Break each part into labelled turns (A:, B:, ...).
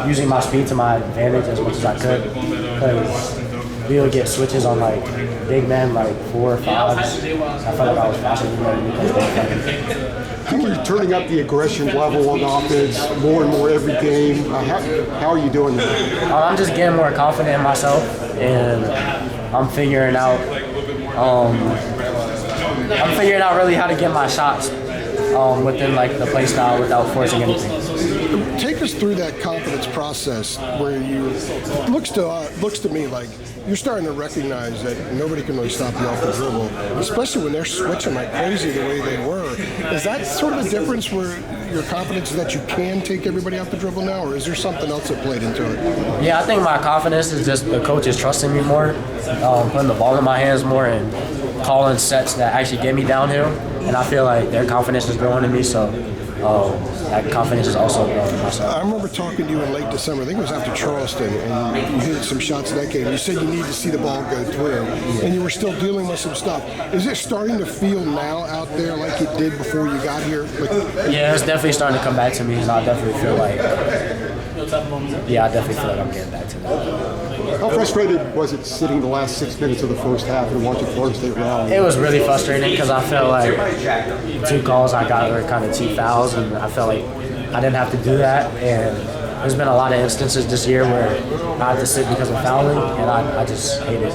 A: using my speed to my advantage as much as I could, because we would get switches on like big men, like 4 or 5s. I felt like I was faster than them because
B: I think you're turning up the aggression level on offense more and more every game. How are you doing that?
A: I'm just getting more confident in myself, and I'm figuring out really how to get my shots within like the play style without forcing anything.
C: Take us through that confidence process where you looks to me like you're starting to recognize that nobody can really stop you off the dribble, especially when they're switching like crazy the way they were. Is that sort of the difference where your confidence is that you can take everybody off the dribble now, or is there something else that played into it?
A: Yeah, I think my confidence is just the coaches trusting me more, putting the ball in my hands more, and calling sets that actually get me downhill. And I feel like their confidence is growing in me, so that confidence is also growing in myself.
C: I remember talking to you in late December, I think it was after Charleston, and you hit some shots in that game. You said you needed to see the ball go through, and you were still dealing with some stuff. Is it starting to feel now out there like it did before you got here?
A: Yeah, it's definitely starting to come back to me, and I definitely feel like I'm getting back to that.
B: How frustrated was it sitting the last 6 minutes of the first half and watching Florida State rally?
A: It was really frustrating because I felt like 2 calls I got were kind of 2 fouls, and I felt like I didn't have to do that. And there's been a lot of instances this year where I had to sit because of fouling, and I just hate it.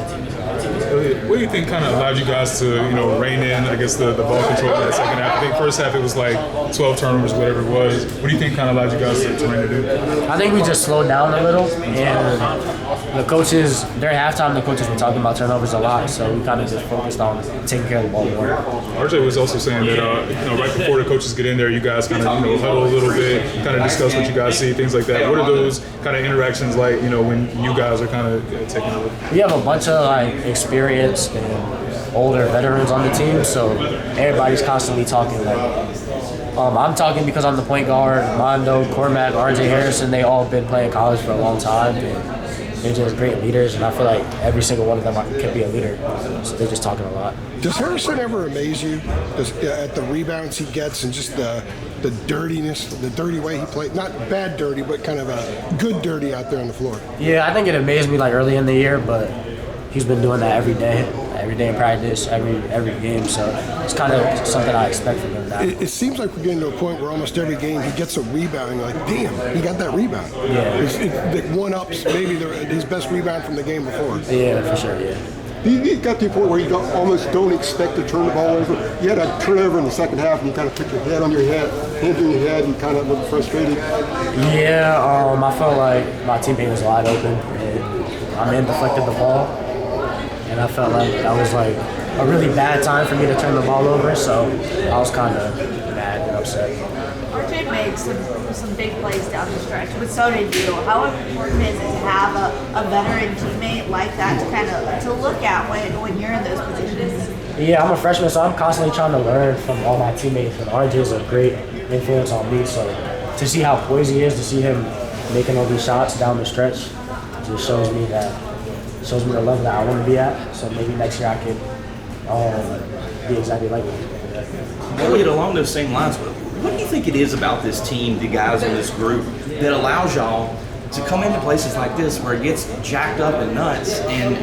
D: What do you think kind of allowed you guys to, rein in, I guess, the ball control in that second half? I think first half it was like 12 turnovers, whatever it was. What do you think kind of allowed you guys to rein it in?
A: I think we just slowed down a little, and the coaches, during halftime, the coaches were talking about turnovers a lot, so we kind of just focused on taking care of the ball more.
D: RJ was also saying that, right before the coaches get in there, you guys kind of, huddle a little bit, kind of discuss what you guys see, things like that. What are those kind of interactions like, when you guys are kind of taking over?
A: We have a bunch of, experienced and older veterans on the team, so everybody's constantly talking. I'm talking because I'm the point guard. Mondo, Cormac, RJ Harrison, they all been playing college for a long time, and they're just great leaders, and I feel like every single one of them can be a leader, so they're just talking a lot.
C: Does Harrison ever amaze you at the rebounds he gets and just the dirtiness, the dirty way he played? Not bad dirty, but kind of a good dirty out there on the floor.
A: Yeah, I think it amazed me early in the year, but he's been doing that every day in practice, every game. So it's kind of something I expect from him now.
C: It seems like we're getting to a point where almost every game he gets a rebound, and you're like, damn, he got that rebound.
A: Yeah.
C: It's one-ups maybe his best rebound from the game before.
A: Yeah, for sure, yeah.
B: You got to the point where you almost don't expect to turn the ball over. You had a turnover in the second half, and you kind of put your head on your head, hand on your head, and kind of looked frustrated.
A: Yeah, I felt like my teammate was wide open, and I deflected the ball. And I felt like that was a really bad time for me to turn the ball over, so I was kind of mad and upset.
E: RJ made some big plays down the stretch, but so did you. How important is it to have a veteran teammate like that to look at when you're in those positions?
A: Yeah, I'm a freshman, so I'm constantly trying to learn from all my teammates, and RJ is a great influence on me, so to see how poised he is, to see him making all these shots down the stretch, just shows me the level that I want to be at. So maybe next year I could be exactly like him.
F: Elliot, along those same lines, what do you think it is about this team, the guys in this group, that allows y'all to come into places like this where it gets jacked up and nuts and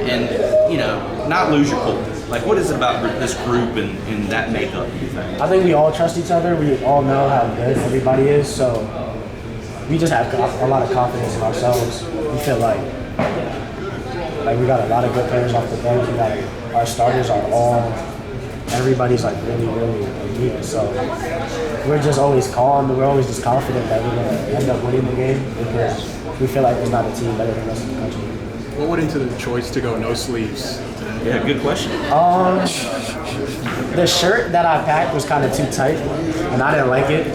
F: not lose your cool? What is it about this group and that makeup, do you think?
A: I think we all trust each other. We all know how good everybody is, so we just have a lot of confidence in ourselves. We feel like we got a lot of good players off the bench. Our starters are everybody's really, really elite. So we're just always calm. We're always just confident that we're going to end up winning the game because we feel like there's not a team better than us in the country.
G: What went into the choice to go no sleeves?
F: Yeah, good question.
A: The shirt that I packed was kind of too tight, and I didn't like it,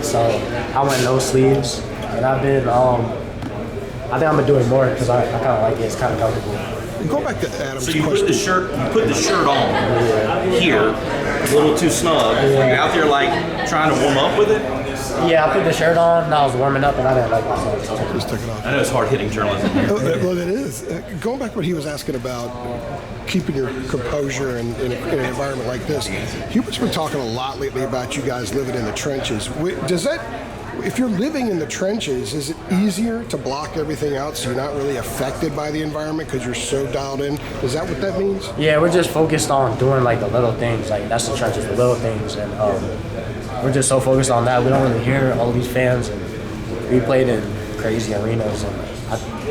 A: so I went no sleeves. And I've been I think I'm gonna do it more because I kind of like it. It's kind of comfortable.
C: Go back to Adam's
F: So you
C: question.
F: put the shirt on here, a little too snug. Are you out there trying to warm up with it?
A: Yeah, I put the shirt on and I was warming up and I didn't like myself. So.
C: Just took it off.
F: I know it's hard hitting journalism.
C: Well, it is. Going back to what he was asking about keeping your composure in an environment like this, Hubert's been talking a lot lately about you guys living in the trenches. if you're living in the trenches, is it easier to block everything out so you're not really affected by the environment because you're so dialed in? Is that what that means?
A: Yeah, we're just focused on doing like the little things, like that's the trenches, the little things, and we're just so focused on that. We don't really hear all these fans, and we played in crazy arenas, and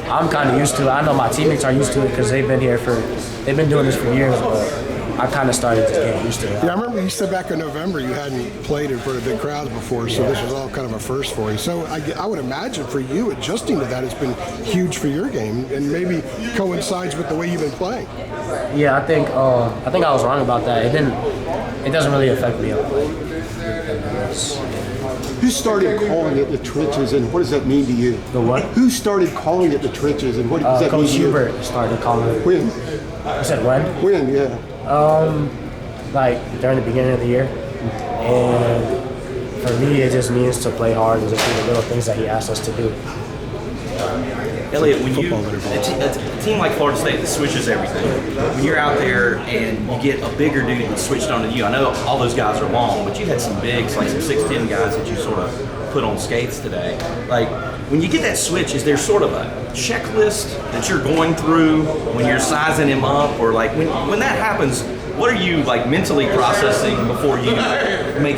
A: I'm kind of used to it. I know my teammates are used to it because they've been doing this for years, but I kind of started to get used to it.
C: Yeah, I remember you said back in November you hadn't played in front of big crowds before, so this was all kind of a first for you. So I would imagine for you adjusting to that has been huge for your game, and maybe coincides with the way you've been playing.
A: Yeah, I think I was wrong about that. It doesn't really affect me.
B: Who started calling it the trenches, and what does that mean to you?
A: The what?
B: Who started calling it the trenches, and what does that mean
A: Coach
B: to you?
A: Hubert started calling it.
B: When?
A: You said when?
B: When, yeah.
A: Like during the beginning of the year, and for me it just means to play hard and just do the little things that he asks us to do.
F: Elliot, when a team like Florida State that switches everything, when you're out there and you get a bigger dude that switched onto you, I know all those guys are long, but you had some bigs, like some 6'10" guys that you sort of put on skates today. Like, when you get that switch, is there sort of a checklist that you're going through when you're sizing him up, or like when that happens? What are you like mentally processing before you make your